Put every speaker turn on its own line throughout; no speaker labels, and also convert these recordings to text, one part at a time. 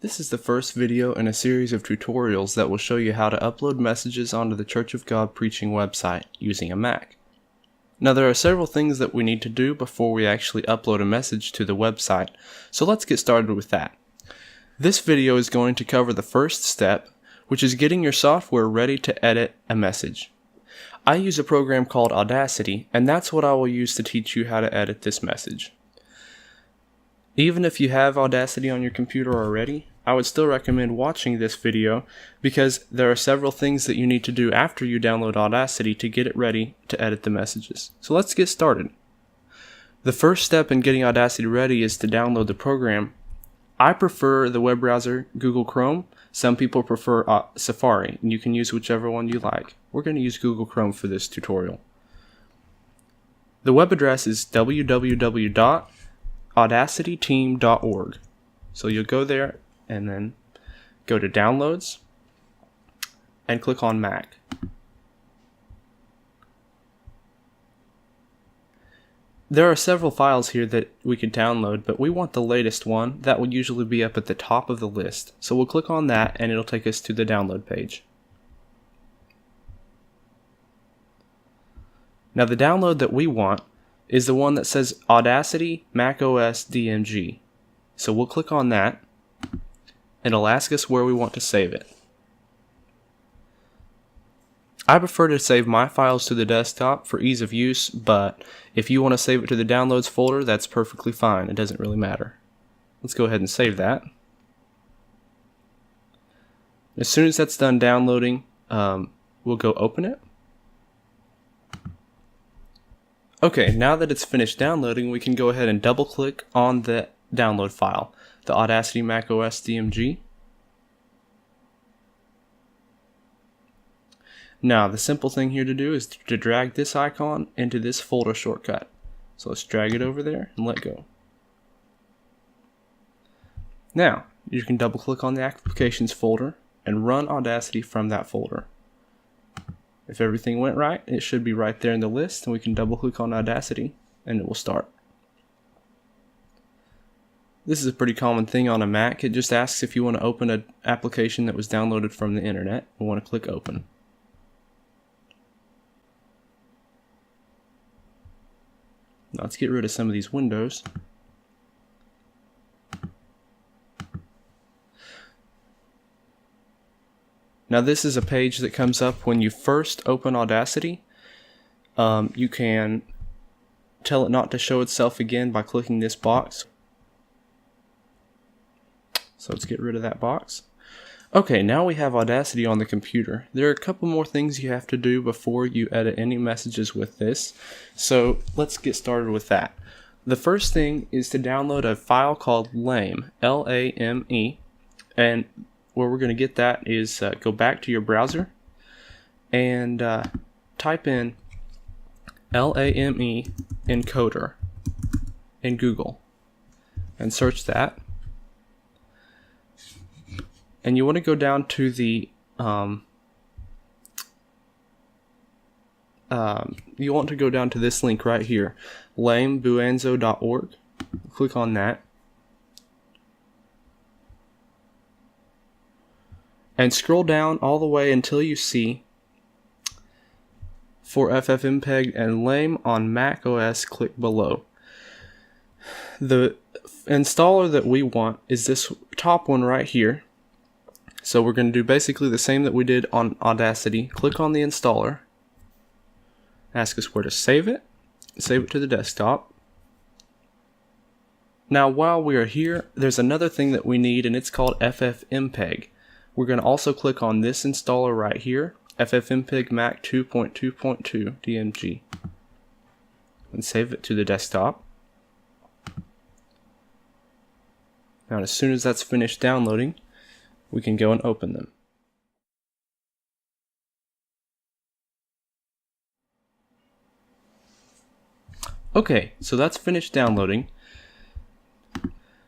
This is the first video in a series of tutorials that will show you how to upload messages onto the Church of God Preaching website using a Mac. Now there are several things that we need to do before we actually upload a message to the website, so let's get started with that. This video is going to cover the first step, which is getting your software ready to edit a message. I use a program called Audacity, and that's what I will use to teach you how to edit this message. Even if you have Audacity on your computer already, I would still recommend watching this video because there are several things that you need to do after you download Audacity to get it ready to edit the messages. So let's get started. The first step in getting Audacity ready is to download the program. I prefer the web browser Google Chrome. Some people prefer Safari, and you can use whichever one you like. We're going to use Google Chrome for this tutorial. The web address is www.audacityteam.org. So you'll go there and then go to Downloads and click on Mac. There are several files here that we can download, but we want the latest one. That will usually be up at the top of the list. So we'll click on that and it'll take us to the download page. Now the download that we want is the one that says Audacity macOS DMG. So we'll click on that and it'll ask us where we want to save it. I prefer to save my files to the desktop for ease of use, but if you want to save it to the downloads folder, that's perfectly fine. It doesn't really matter. Let's go ahead and save that. As soon as that's done downloading, we'll go open it. Okay, now that it's finished downloading, we can go ahead and double click on the download file, the Audacity macOS DMG. Now, the simple thing here to do is to drag this icon into this folder shortcut. So let's drag it over there and let go. Now, you can double click on the applications folder and run Audacity from that folder. If everything went right, it should be right there in the list, and we can double click on Audacity and it will start. This is a pretty common thing on a Mac. It just asks if you want to open an application that was downloaded from the internet. We want to click open. Now let's get rid of some of these windows. Now this is a page that comes up when you first open Audacity. You can tell it not to show itself again by clicking this box. So let's get rid of that box. Okay, now we have Audacity on the computer. There are a couple more things you have to do before you edit any messages with this. So let's get started with that. The first thing is to download a file called lame, L-A-M-E, and where we're going to get that is go back to your browser and type in L-A-M-E encoder in Google and search that. And you want to go down to the this link right here, lamebuenzo.org. Click on that. And scroll down all the way until you see for FFmpeg and lame on Mac OS. Click below. The installer that we want is this top one right here. So we're going to do basically the same that we did on Audacity. Click on the installer. Ask us where to save it. Save it to the desktop. Now while we are here, there's another thing that we need, and it's called FFmpeg. We're going to also click on this installer right here, FFmpeg Mac 2.2.2 DMG, and save it to the desktop. Now as soon as that's finished downloading, we can go and open them. Okay, so that's finished downloading.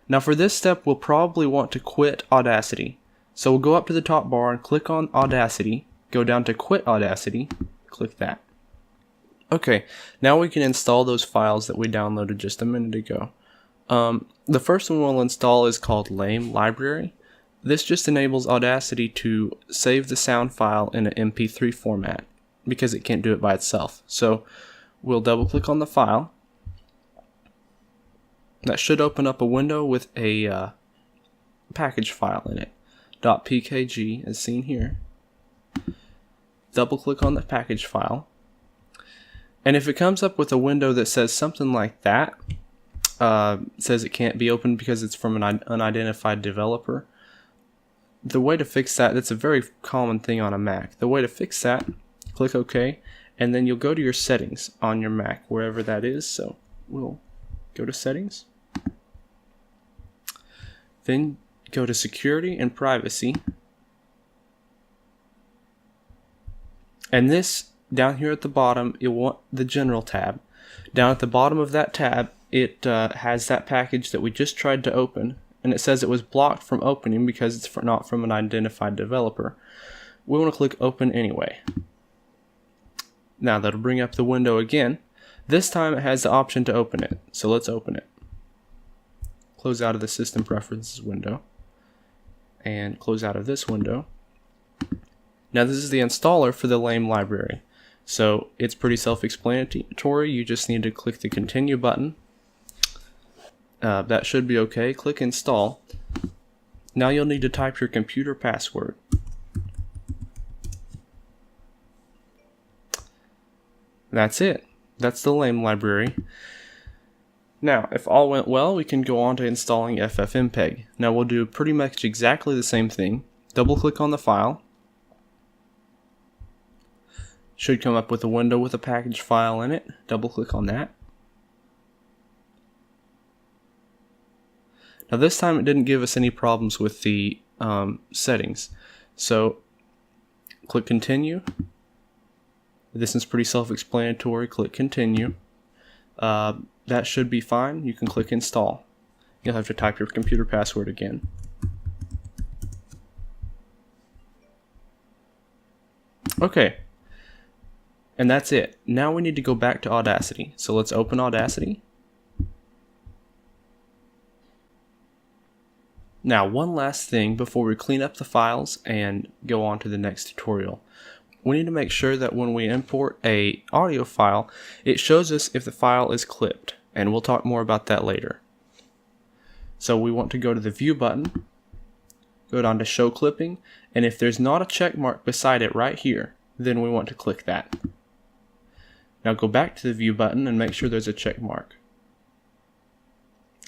Now for this step, we'll probably want to quit Audacity. So we'll go up to the top bar and click on Audacity, go down to Quit Audacity, click that. Okay, now we can install those files that we downloaded just a minute ago. The first one we'll install is called Lame Library. This just enables Audacity to save the sound file in an MP3 format because it can't do it by itself. So we'll double click on the file. That should open up a window with a package file in it, .pkg as seen here. Double click on the package file. And if it comes up with a window that says something like that, says it can't be opened because it's from an unidentified developer, the way to fix that, that's a very common thing on a Mac. The way to fix that, click OK, and then you'll go to your settings on your Mac, wherever that is. So we'll go to settings. Then go to security and privacy. And this, down here at the bottom, you'll want the general tab. Down at the bottom of that tab, it has that package that we just tried to open. And it says it was blocked from opening because it's not from an identified developer. We want to click open anyway. Now that'll bring up the window again. This time it has the option to open it. So let's open it. Close out of the system preferences window. And close out of this window. Now this is the installer for the LAME library. So it's pretty self-explanatory. You just need to click the continue button. That should be okay. Click install. Now you'll need to type your computer password. That's it. That's the LAME library. Now, if all went well, we can go on to installing FFmpeg. Now we'll do pretty much exactly the same thing. Double click on the file. Should come up with a window with a package file in it. Double click on that. Now this time it didn't give us any problems with the settings. So click continue. This is pretty self-explanatory. Click continue. That should be fine. You can click install. You'll have to type your computer password again. Okay. And that's it. Now we need to go back to Audacity. So let's open Audacity. Now, one last thing before we clean up the files and go on to the next tutorial. We need to make sure that when we import a audio file, it shows us if the file is clipped, and we'll talk more about that later. So we want to go to the View button, go down to Show Clipping, and if there's not a check mark beside it right here, then we want to click that. Now go back to the View button and make sure there's a check mark.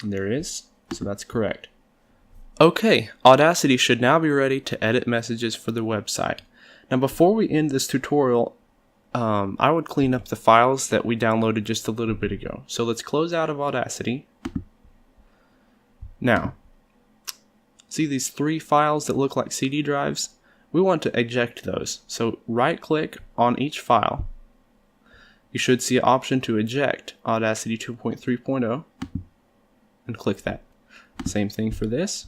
And there is, so that's correct. Okay, Audacity should now be ready to edit messages for the website. Now before we end this tutorial, I would clean up the files that we downloaded just a little bit ago. So let's close out of Audacity. Now, see these 3 files that look like CD drives? We want to eject those. So right click on each file. You should see an option to eject Audacity 2.3.0 and click that. Same thing for this.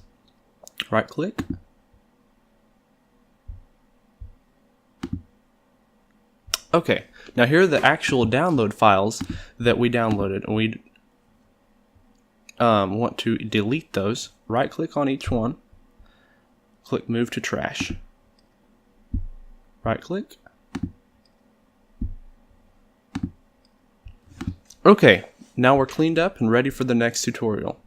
Right click. Okay, now here are the actual download files that we downloaded, and we want to delete those. Right click on each one. Click Move to Trash. Right click. Okay, now we're cleaned up and ready for the next tutorial.